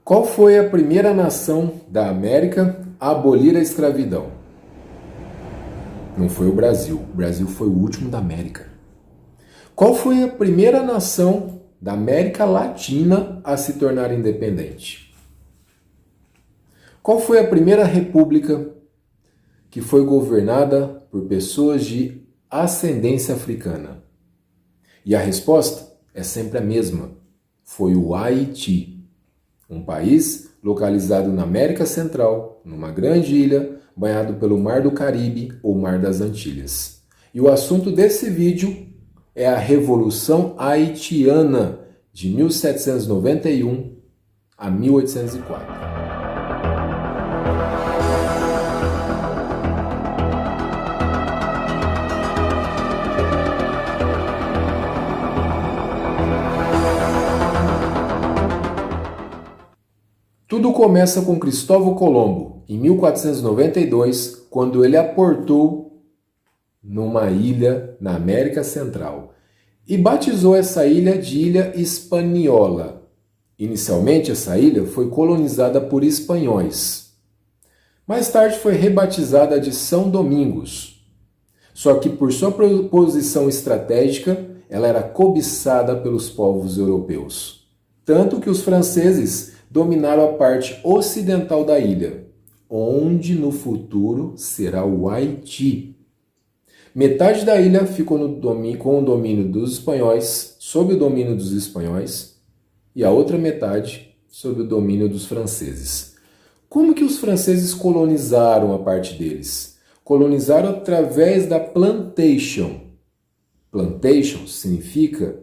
Qual foi a primeira nação da América a abolir a escravidão? Não foi o Brasil. O Brasil foi o último da América. Qual foi a primeira nação da América Latina a se tornar independente? Qual foi a primeira república que foi governada por pessoas de ascendência africana? E a resposta é sempre a mesma. Foi o Haiti, um país localizado na América Central, numa grande ilha, banhado pelo Mar do Caribe ou Mar das Antilhas. E o assunto desse vídeo é a Revolução Haitiana, de 1791 a 1804. Tudo começa com Cristóvão Colombo, em 1492, quando ele aportou numa ilha na América Central e batizou essa ilha de Ilha Hispaniola. Inicialmente, essa ilha foi colonizada por espanhóis. Mais tarde foi rebatizada de São Domingos. Só que por sua posição estratégica, ela era cobiçada pelos povos europeus. Tanto que os franceses dominaram a parte ocidental da ilha, onde no futuro será o Haiti. Metade da ilha ficou com o domínio dos espanhóis, sob o domínio dos espanhóis, e a outra metade sob o domínio dos franceses. Como que os franceses colonizaram a parte deles? Colonizaram através da plantation. Plantation significa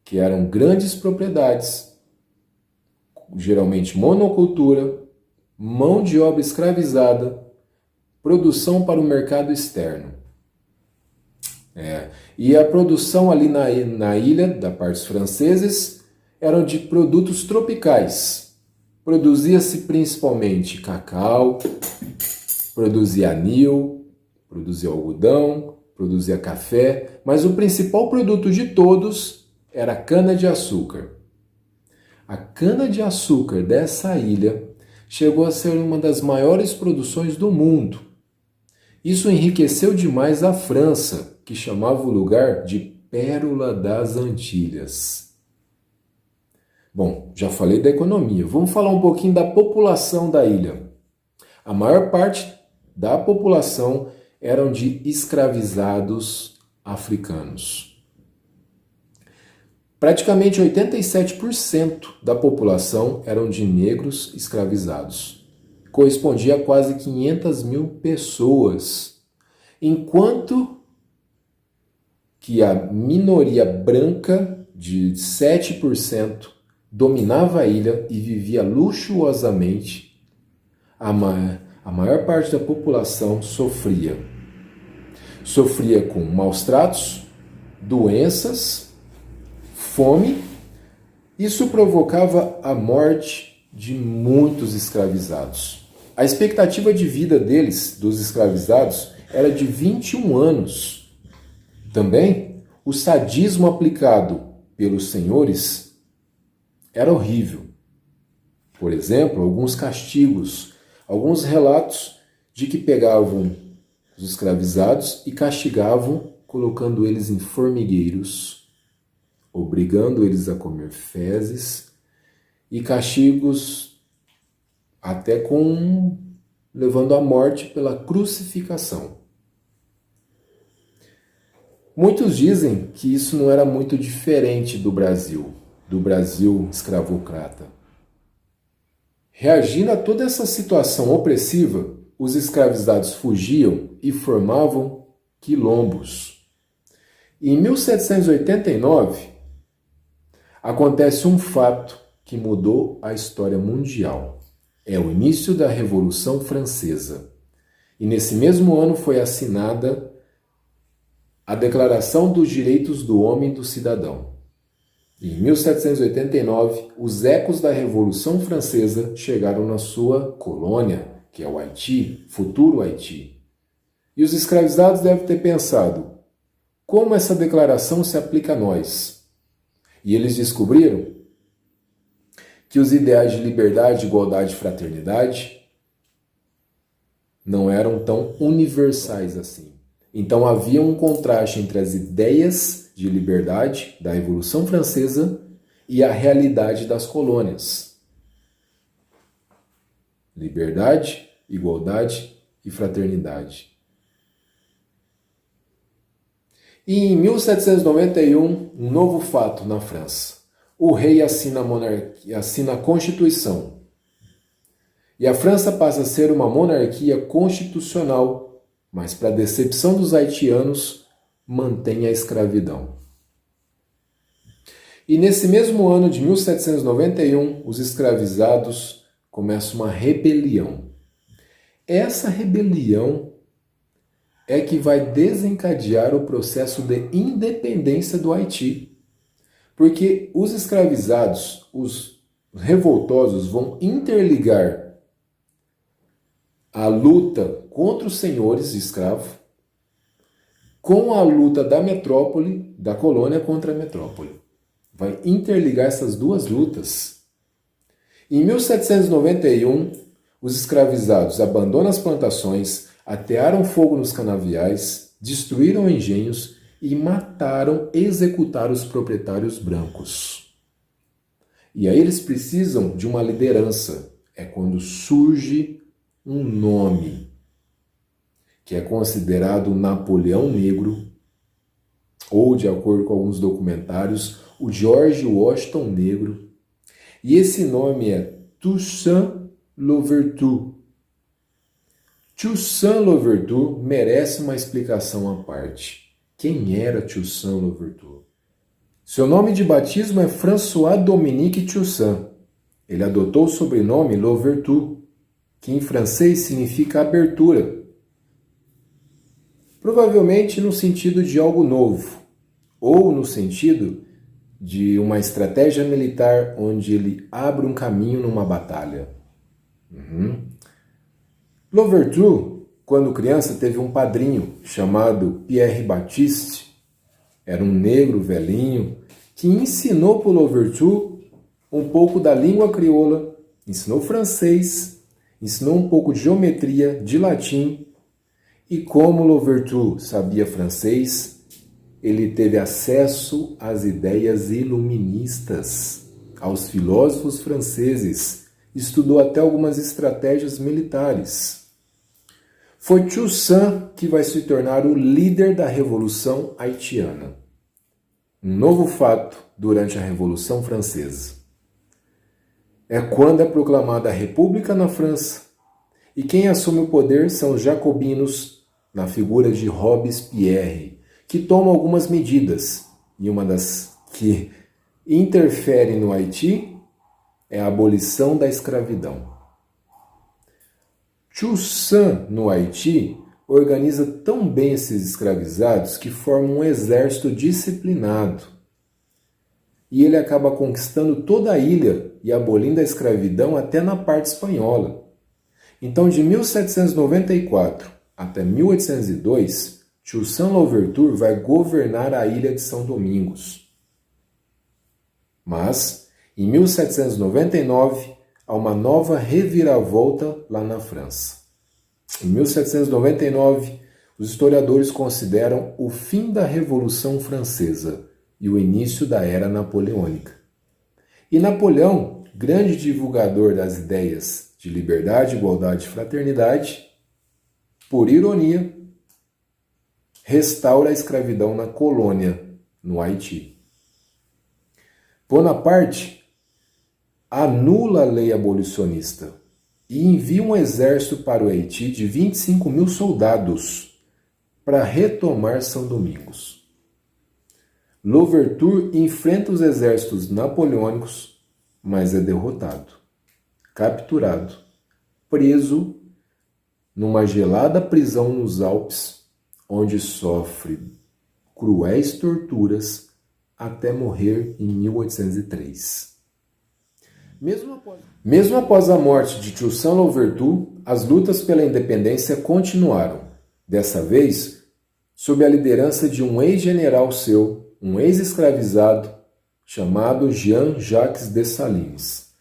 que eram grandes propriedades, geralmente monocultura, mão de obra escravizada, produção para o mercado externo. E a produção ali na ilha, da parte dos franceses, eram de produtos tropicais. Produzia-se principalmente cacau, produzia anil, produzia algodão, produzia café, mas o principal produto de todos era a cana-de-açúcar. A cana-de-açúcar dessa ilha chegou a ser uma das maiores produções do mundo. Isso enriqueceu demais a França, que chamava o lugar de Pérola das Antilhas. Bom, já falei da economia. Vamos falar um pouquinho da população da ilha. A maior parte da população eram de escravizados africanos. Praticamente 87% da população eram de negros escravizados. Correspondia a quase 500 mil pessoas. Enquanto que a minoria branca, de 7%, dominava a ilha e vivia luxuosamente, a maior parte da população sofria. Sofria com maus tratos, doenças, fome. Isso provocava a morte de muitos escravizados. A expectativa de vida deles, dos escravizados, era de 21 anos. Também, o sadismo aplicado pelos senhores era horrível. Por exemplo, alguns castigos, alguns relatos de que pegavam os escravizados e castigavam colocando eles em formigueiros, obrigando eles a comer fezes, e castigos até levando à morte pela crucificação. Muitos dizem que isso não era muito diferente do Brasil escravocrata. Reagindo a toda essa situação opressiva, os escravizados fugiam e formavam quilombos. Em 1789, acontece um fato que mudou a história mundial. É o início da Revolução Francesa. E nesse mesmo ano foi assinada a Declaração dos Direitos do Homem e do Cidadão. Em 1789, os ecos da Revolução Francesa chegaram na sua colônia, que é o Haiti, futuro Haiti. E os escravizados devem ter pensado, como essa declaração se aplica a nós? E eles descobriram que os ideais de liberdade, igualdade e fraternidade não eram tão universais assim. Então havia um contraste entre as ideias de liberdade da Revolução Francesa e a realidade das colônias. Liberdade, igualdade e fraternidade. E em 1791, um novo fato na França. O rei assina a Constituição. E a França passa a ser uma monarquia constitucional, mas, para a decepção dos haitianos, mantém a escravidão. E nesse mesmo ano de 1791, os escravizados começam uma rebelião. Essa rebelião é que vai desencadear o processo de independência do Haiti. Porque os escravizados, os revoltosos, vão interligar a luta contra os senhores de escravo com a luta da metrópole, da colônia contra a metrópole. Vai interligar essas duas lutas. Em 1791, os escravizados abandonam as plantações, atearam fogo nos canaviais, destruíram engenhos e executaram os proprietários brancos. E aí eles precisam de uma liderança. É quando surge um nome, que é considerado Napoleão Negro, ou, de acordo com alguns documentários, o George Washington Negro. E esse nome é Toussaint Louverture. Toussaint Louverture merece uma explicação à parte. Quem era Toussaint Louverture? Seu nome de batismo é François Dominique Toussaint. Ele adotou o sobrenome Louverture, que em francês significa abertura. Provavelmente no sentido de algo novo, ou no sentido de uma estratégia militar onde ele abre um caminho numa batalha. Louverture, quando criança, teve um padrinho chamado Pierre Baptiste. Era um negro velhinho que ensinou para Louverture um pouco da língua crioula, ensinou francês, ensinou um pouco de geometria, de latim. E como Louverture sabia francês, ele teve acesso às ideias iluministas, aos filósofos franceses, estudou até algumas estratégias militares. Foi Toussaint que vai se tornar o líder da Revolução Haitiana. Um novo fato durante a Revolução Francesa. É quando é proclamada a República na França, e quem assume o poder são os jacobinos, na figura de Robespierre, que toma algumas medidas, e uma das que interfere no Haiti é a abolição da escravidão. Toussaint, no Haiti, organiza tão bem esses escravizados que formam um exército disciplinado. E ele acaba conquistando toda a ilha e abolindo a escravidão até na parte espanhola. Então, de 1794 até 1802, Toussaint Louverture vai governar a ilha de São Domingos. Mas, em 1799, há uma nova reviravolta lá na França. Em 1799, os historiadores consideram o fim da Revolução Francesa e o início da Era Napoleônica. E Napoleão, grande divulgador das ideias de liberdade, igualdade e fraternidade, por ironia, restaura a escravidão na colônia, no Haiti. Bonaparte anula a lei abolicionista e envia um exército para o Haiti de 25 mil soldados para retomar São Domingos. Louverture enfrenta os exércitos napoleônicos, mas é derrotado, capturado, preso numa gelada prisão nos Alpes, onde sofre cruéis torturas até morrer em 1803. Mesmo após a morte de Toussaint Louverture, as lutas pela independência continuaram, dessa vez sob a liderança de um ex-general seu, um ex-escravizado, chamado Jean-Jacques Dessalines.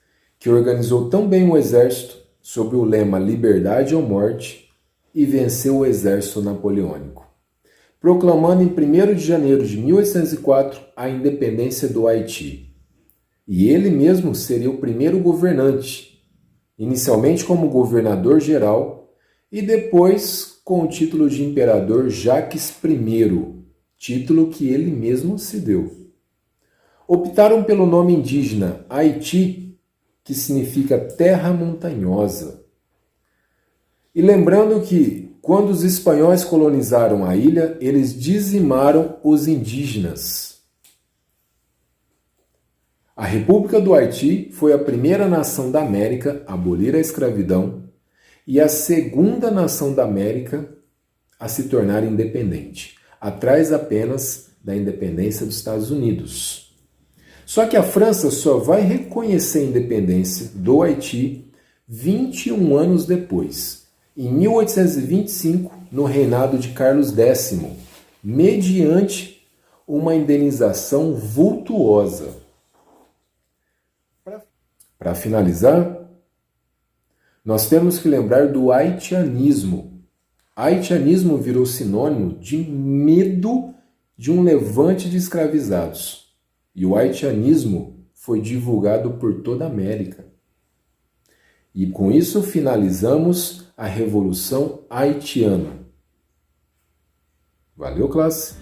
que organizou tão bem o exército sob o lema Liberdade ou Morte e venceu o exército napoleônico, proclamando em 1º de janeiro de 1804 a independência do Haiti. E ele mesmo seria o primeiro governante, inicialmente como governador-geral e depois com o título de Imperador Jacques I, título que ele mesmo se deu. Optaram pelo nome indígena Haiti, que significa terra montanhosa. E lembrando que, quando os espanhóis colonizaram a ilha, eles dizimaram os indígenas. A República do Haiti foi a primeira nação da América a abolir a escravidão e a segunda nação da América a se tornar independente, atrás apenas da independência dos Estados Unidos. Só que a França só vai reconhecer a independência do Haiti 21 anos depois, em 1825, no reinado de Carlos X, mediante uma indenização vultuosa. Para finalizar, nós temos que lembrar do haitianismo. Haitianismo virou sinônimo de medo de um levante de escravizados. E o haitianismo foi divulgado por toda a América. E com isso finalizamos a Revolução Haitiana. Valeu, classe!